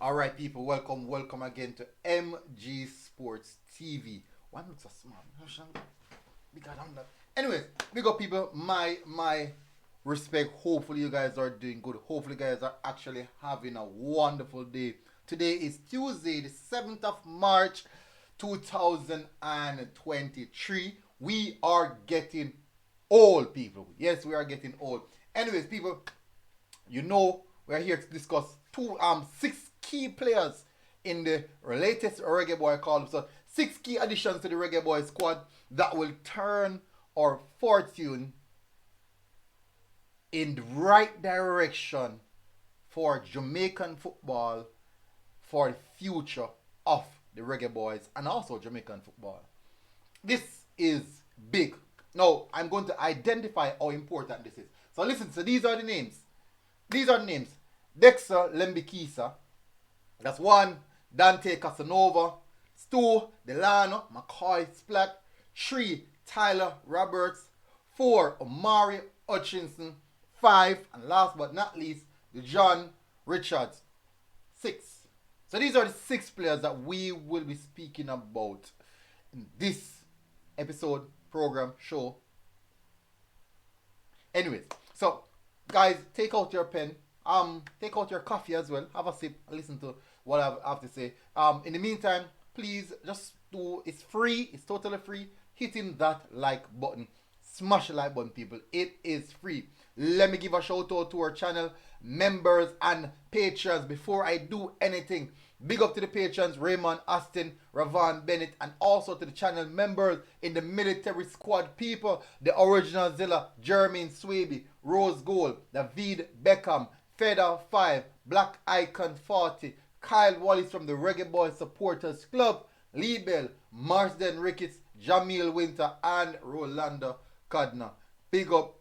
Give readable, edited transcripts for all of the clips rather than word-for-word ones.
All right, people, welcome again to MG Sports TV. Why not so small? Bigger than that. Anyways, big up, people. My respect. Hopefully, you guys are doing good. Hopefully, you guys are actually having a wonderful day. Today is Tuesday, the 7th of March, 2023. We are getting old, people. Yes, we are getting old. Anyways, people, you know we're here to discuss six key players in the latest Reggae Boy call. So six key additions to the Reggae Boy squad that will turn our fortune in the right direction for Jamaican football, for the future of the Reggae Boys and also Jamaican football. This is big. Now, I'm going to identify how important this is. So listen, so these are the names. These are the names. Dexa Lembikisa. That's one. Dante Casanova. Two. Delano Splatt. Three. Tyler Roberts. Four. Omari Hutchinson. Five. And last but not least, Dujuan Richards. Six. So these are the six players that we will be speaking about in this episode, program, show. Anyways, so guys, take out your pen, take out your coffee as well, have a sip, listen to what I have to say. In the meantime, please just do, it's free, it's totally free, hitting that like button. Smash the like button, people. It is free. Let me give a shout out to our channel members and patrons before I do anything. Big up to the patrons, Raymond, Austin, Ravan, Bennett, and also to the channel members in the military squad people, the original Zilla, Jermaine Swaby, Rose Gold, David Beckham, Feder 5, Black Icon 40, Kyle Wallace from the Reggae Boys Supporters Club, Lee Bell, Marsden Ricketts, Jamil Winter, and Rolando Cadna. Big up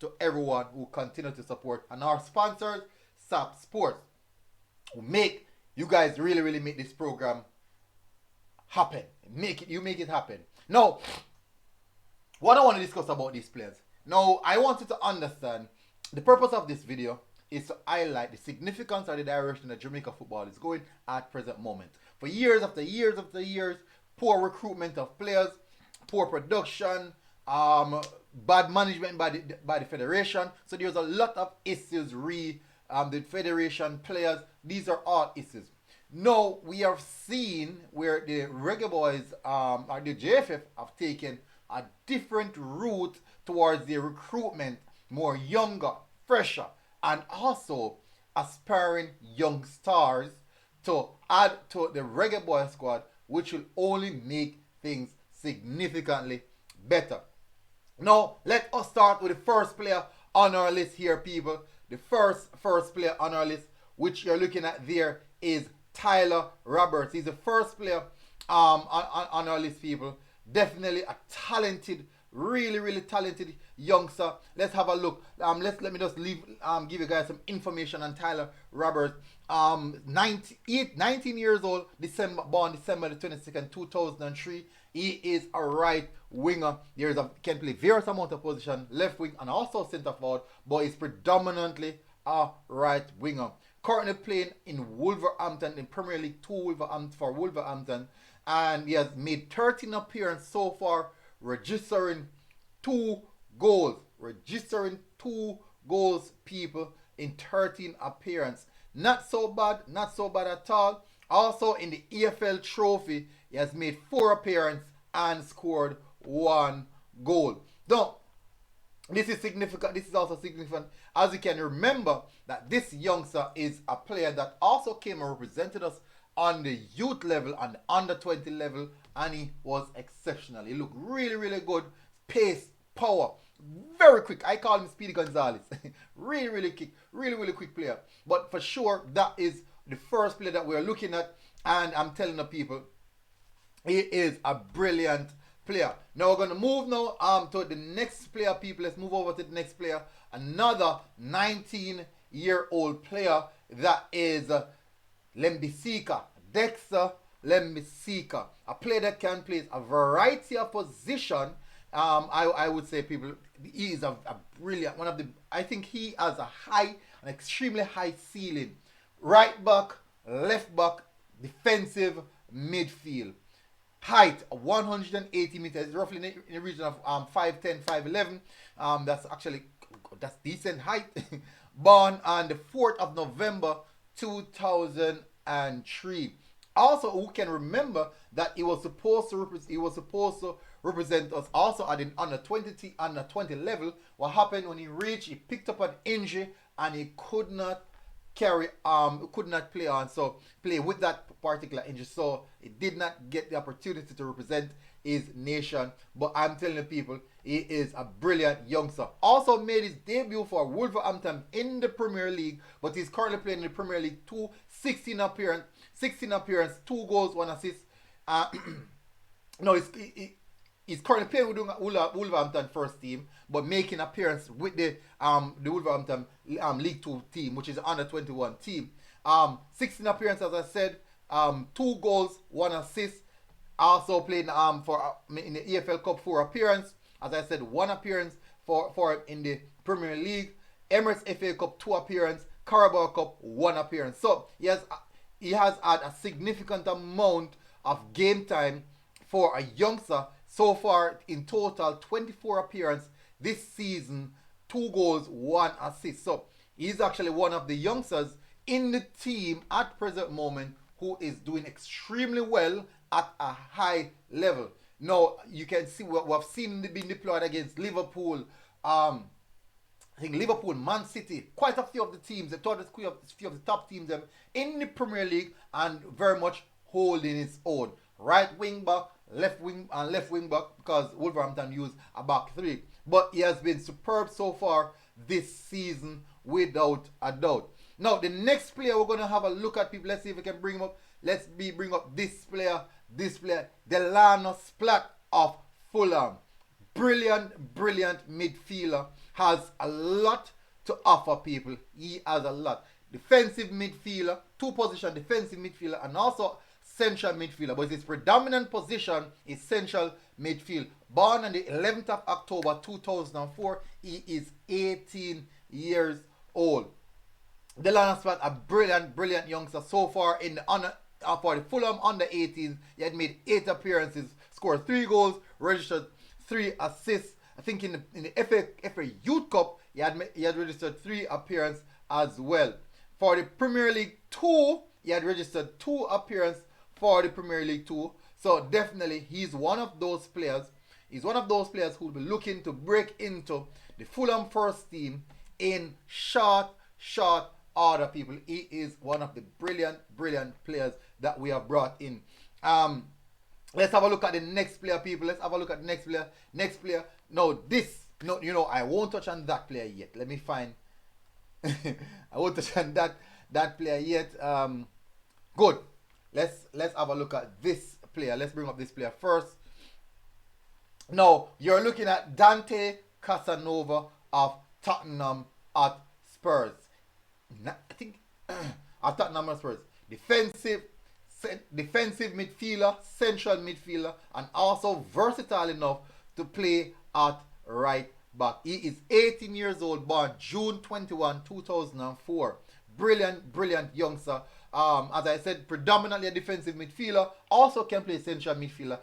to everyone who continue to support, and our sponsors, SAP Sports, who make you guys really make this program happen. You make it happen. Now, what I want to discuss about these players. Now, I want you to understand the purpose of this video is to highlight the significance of the direction that Jamaica football is going at present moment. For years after years after years, poor recruitment of players, poor production, bad management by the federation. So there's a lot of issues the federation players. These are all issues. Now we have seen where the Reggae Boys or the JFF have taken a different route towards the recruitment, more younger, fresher, and also aspiring young stars to add to the Reggae Boy squad, which will only make things significantly better. Now, let us start with the first player on our list here, people. The first player on our list, which you're looking at there, is Tyler Roberts. He's the first player on our list, people. Definitely a talented, really talented youngster. Let's have a look. Let me just give you guys some information on Tyler Roberts. 19 years old, born December the 22nd, 2003. He is a right winger. Can play various amount of position, left wing and also centre forward, but he's predominantly a right winger. Currently playing in Wolverhampton in Premier League 2 for Wolverhampton, and he has made 13 appearances so far, registering 2 goals. People, in 13 appearances. Not so bad at all. Also in the EFL trophy, he has made 4 appearances and scored 1 goal. Now, this is significant. This is also significant, as you can remember that this youngster is a player that also came and represented us on the youth level and the under 20 level, and he was exceptional. He looked really good. Pace, power, very quick. I call him Speedy Gonzalez. really quick player. But for sure, that is the first player that we're looking at, and I'm telling the people, he is a brilliant player. Now we're going to move to the next player, people. Let's move over to the next player. Another 19-year-old player, that is Lembikisa, Dexter Lembikisa, a player that can play a variety of position. I would say, people, he is a brilliant, I think he has an extremely high ceiling right back, left back, defensive midfield. Height 180 meters, roughly in the region of 5'10", 5'11". That's decent height. Born on the 4th of November 2003. Also, who can remember that he was supposed to represent us also at the under 20 level. What happened when he picked up an injury and he could not play with that particular injury, so he did not get the opportunity to represent his nation. But I'm telling the people, he is a brilliant youngster. Also made his debut for Wolverhampton in the Premier League, but he's currently playing in the Premier League 16 appearance, 2 goals, 1 assist. No, he's currently playing with Wolverhampton first team, but making appearance with the Wolverhampton League 2 team, which is the under 21 team. 16 appearances, as I said, 2 goals, 1 assist. Also played in the EFL Cup 4 appearance. As I said, 1 appearance for in the Premier League. Emirates FA Cup 2 appearance. Carabao Cup 1 appearance. So he has had a significant amount of game time for a youngster. So far, in total, 24 appearances this season, 2 goals, 1 assist. So he's actually one of the youngsters in the team at present moment who is doing extremely well at a high level. Now, you can see what we've seen being deployed against Liverpool. I think Liverpool, Man City, quite a few of the teams, a few of the top teams in the Premier League, and very much holding its own. Right wing back, left wing back, because Wolverhampton used a back 3. But he has been superb so far this season, without a doubt. Now, the next player we're going to have a look at, people. Let's see if we can bring him up. Bring up this player, Delano Splatt of Fulham. Brilliant midfielder. Has a lot to offer, people. He has a lot. Defensive midfielder, 2-position defensive midfielder, and also central midfielder. But his predominant position is central midfield. Born on the 11th of October 2004. He is 18 years old. Delano Splatt, a brilliant youngster so far in the for the Fulham under 18s. He had made 8 appearances, scored 3 goals, registered 3 assists. I think in the FA Youth Cup, he had registered 3 appearances as well. For the Premier League 2, he had registered 2 appearances for the Premier League 2. So definitely, he's one of those players. He's one of those players who will be looking to break into the Fulham first team in short order, people. He is one of the brilliant players that we have brought in. Let's have a look at the next player, people. Let's have a look at the next player. No, I won't touch on that player yet. Let me find. I won't touch on that player yet. Good. Let's have a look at this player. Let's bring up this player first. Now, you're looking at Dante Casanova of Tottenham Hotspurs. I think at Tottenham Hotspurs. Defensive midfielder, central midfielder, and also versatile enough to play at right back. He is 18 years old, born June 21, 2004. Brilliant youngster. As I said, predominantly a defensive midfielder. Also can play central midfield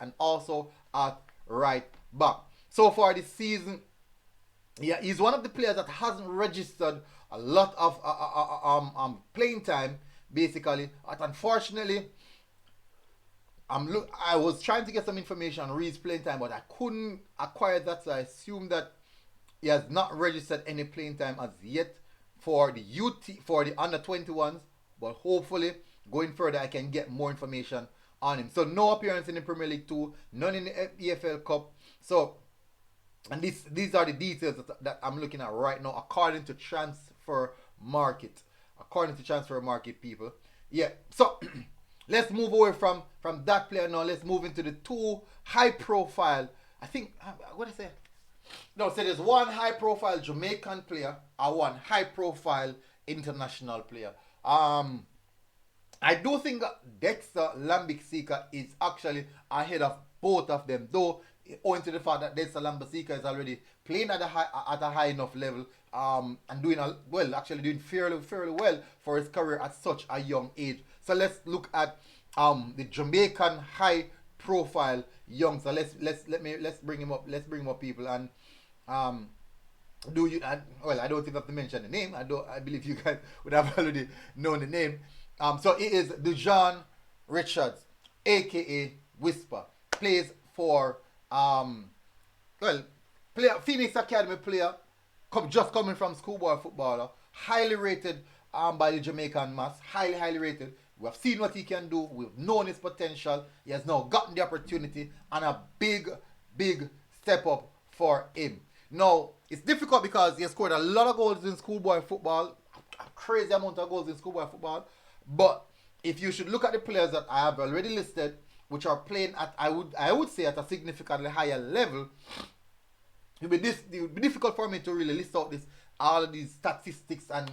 and also at right back. So far this season, yeah, he's one of the players that hasn't registered a lot of playing time. Basically, unfortunately, I was trying to get some information on Reed's playing time, but I couldn't acquire that, so I assume that he has not registered any playing time as yet for the for the under 21s. But hopefully, going further, I can get more information on him. So no appearance in the Premier League 2, none in the EFL Cup. So, and these are the details that I'm looking at right now, according to transfer market. According to transfer market, people. Yeah. So let's move away from that player now. Let's move into the 2 high profile. I think what did I say? No, so there's 1 high profile Jamaican player and 1 high profile international player. I do think Dexa Lembikisa is actually ahead of both of them, though owing to the fact that Dexa Lembikisa is already playing at a high enough level, and doing actually doing fairly well for his career at such a young age. So let's look at the Jamaican high profile youngster. Let's bring him up. Let's bring him up, people. And I don't think I have to mention the name. I believe you guys would have already known the name. So it is Dujaun Richards, aka Whisper. Plays for Phoenix Academy player, just coming from schoolboy footballer, highly rated by the Jamaican mass, highly rated. We have seen what he can do. We've known his potential. He has now gotten the opportunity, and a big step up for him. Now, it's difficult because he has scored a lot of goals in schoolboy football, a crazy amount of goals in schoolboy football. But if you should look at the players that I have already listed, which are playing at, I would say, at a significantly higher level, it would be difficult for me to really list out all of these statistics, and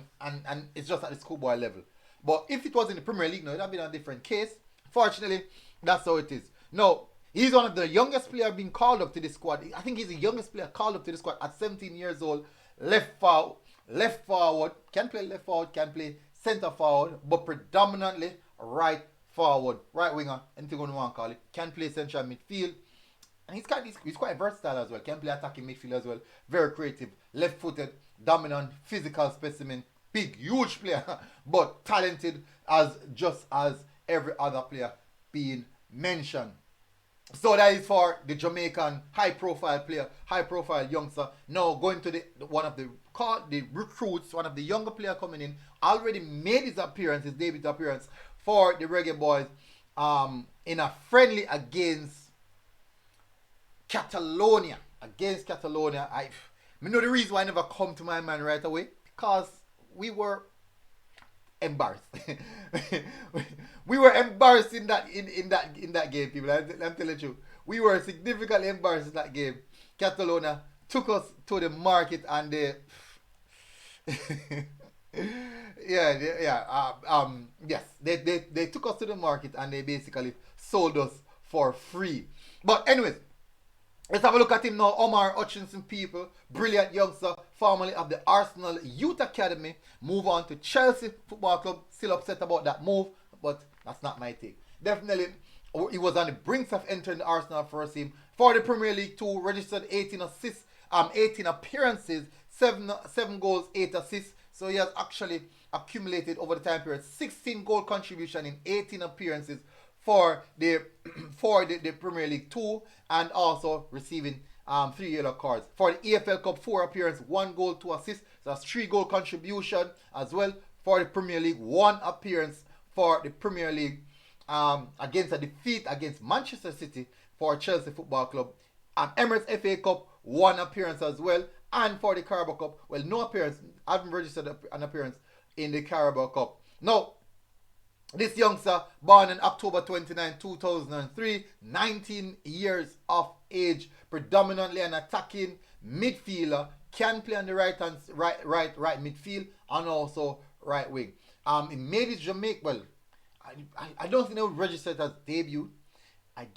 it's just at the schoolboy level. But if it was in the Premier League, no, it would have been a different case. Fortunately, that's how it is. Now, he's one of the youngest players being called up to the squad. I think he's the youngest player called up to the squad at 17 years old. Left forward, can play left forward, can play centre forward, but predominantly right forward, right winger, anything you want to call it. Can play central midfield. And he's quite versatile as well. Can play attacking midfield as well. Very creative, left-footed, dominant, physical specimen. Big, huge player, but talented just as every other player being mentioned. So that is for the Jamaican high-profile player, high-profile youngster. Now going to the recruits, one of the younger players coming in, already made his debut appearance for the Reggae Boyz in a friendly against Catalonia. I know the reason why I never come to my mind right away, because we were embarrassed. We were embarrassed in that game, people. I'm telling you, we were significantly embarrassed in that game. Catalonia took us to the market, and they they took us to the market, and they basically sold us for free. But anyways, let's have a look at him now. Omari Hutchinson, people. Brilliant youngster, formerly of the Arsenal Youth Academy. Move on to Chelsea Football Club. Still upset about that move, but that's not my take. Definitely, he was on the brink of entering the Arsenal first team. For the Premier League 2, registered 18 assists, 18 appearances, 7 goals, 8 assists. So he has actually accumulated over the time period 16 goal contribution in 18 appearances for the Premier League 2, and also receiving 3 yellow cards. For the EFL Cup, 4 appearances, 1 goal, 2 assists. So that's 3 goal contribution as well. For the Premier League, 1 appearance for the Premier League against a defeat against Manchester City for Chelsea Football Club. Emirates FA Cup, 1 appearance as well. And for the Carabao Cup, well, no appearance. I haven't registered an appearance in the Carabao Cup. Now, this youngster, born on October 29, 2003, 19 years of age, predominantly an attacking midfielder, can play on the right midfield, and also right wing. He made his Jamaica. Well, I don't think they would register it as debut. I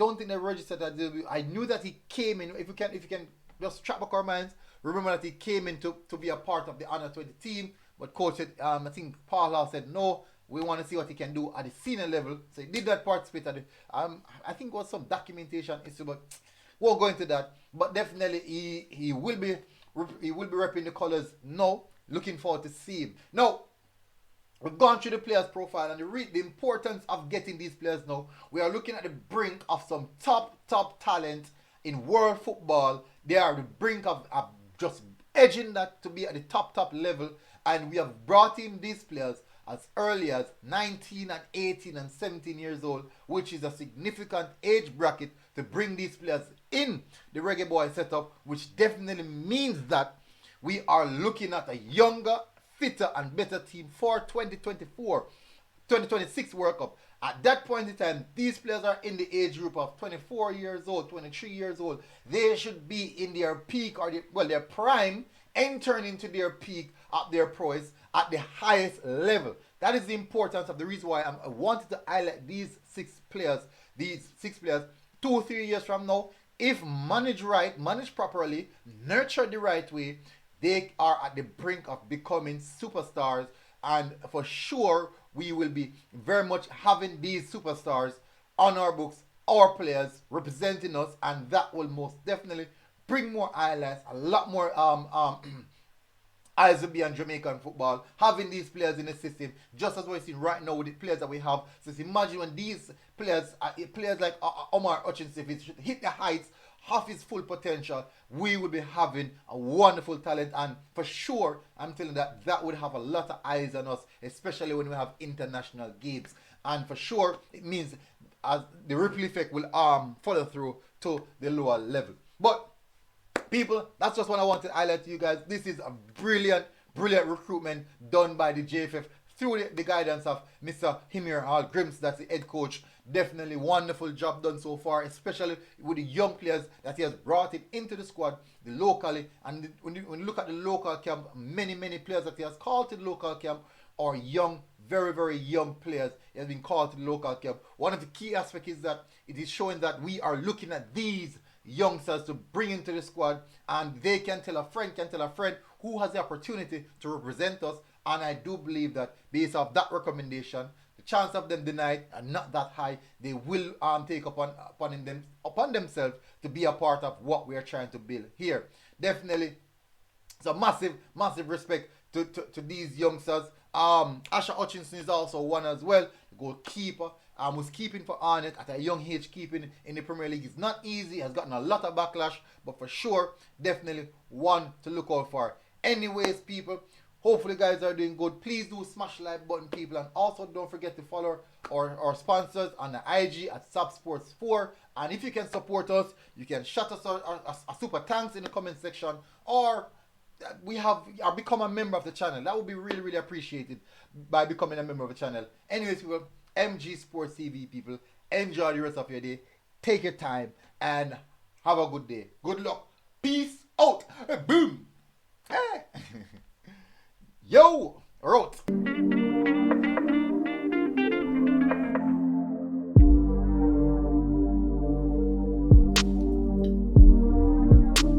knew that he came in. If you can just track back our minds, remember that he came in to be a part of the under 20 team. But coach said, I think Paul House said no. We want to see what he can do at the senior level. So he did that participate at the, I think it was some documentation issue, but won't go into that. But definitely he will be repping the colours now. Looking forward to see him. Now, we've gone through the players' profile and the importance of getting these players now. We are looking at the brink of some top talent in world football. They are the brink of just edging that to be at the top level. And we have brought in these players as early as 19 and 18 and 17 years old, which is a significant age bracket to bring these players in the Reggae Boyz setup, which definitely means that we are looking at a younger, fitter and better team for 2026 World Cup. At that point in time, these players are in the age group of 24 years old, 23 years old. They should be in their peak or their prime, entering into their peak at their prowess at the highest level. That is the importance of the reason why I wanted to highlight these six players. 2-3 years from now, if managed right, managed properly, nurtured the right way, they are at the brink of becoming superstars. And for sure, we will be very much having these superstars on our books, our players representing us, and that will most definitely bring more highlights, a lot more eyes will be on Jamaican football, having these players in the system, just as we're seeing right now with the players that we have. So imagine when these players, players like Omari Hutchinson, if he hit the heights of his full potential, we will be having a wonderful talent. And for sure, I'm telling you that that would have a lot of eyes on us, especially when we have international games. And for sure, it means as the ripple effect will follow through to the lower level. But people, that's just what I wanted to highlight to you guys. This is a brilliant, brilliant recruitment done by the JFF through the guidance of Mr. Himir Hall Grims, that's the head coach. Definitely wonderful job done so far, especially with the young players that he has brought in into the squad, the locally. And when you look at the local camp, many players that he has called to the local camp are young, very, very young players. He has been called to the local camp. One of the key aspects is that it is showing that we are looking at these youngsters to bring into the squad, and they can tell a friend who has the opportunity to represent us. And I do believe that based off that recommendation, the chance of them denied are not that high. They will take upon themselves to be a part of what we are trying to build here. Definitely, so massive respect to these youngsters. Asher Hutchinson is also one as well, the goalkeeper. Was keeping for Arnett at a young age. Keeping in the Premier League is not easy, has gotten a lot of backlash, but for sure, definitely one to look out for. Anyways, people, hopefully you guys are doing good. Please do smash the like button, people, and also don't forget to follow our sponsors on the IG at SubSports4. And if you can support us, you can shout us a super thanks in the comment section, or become a member of the channel. That would be really appreciated by becoming a member of the channel. Anyways, people, MG Sports TV, people, enjoy the rest of your day. Take your time and have a good day. Good luck. Peace out. Boom. Yo, wrote.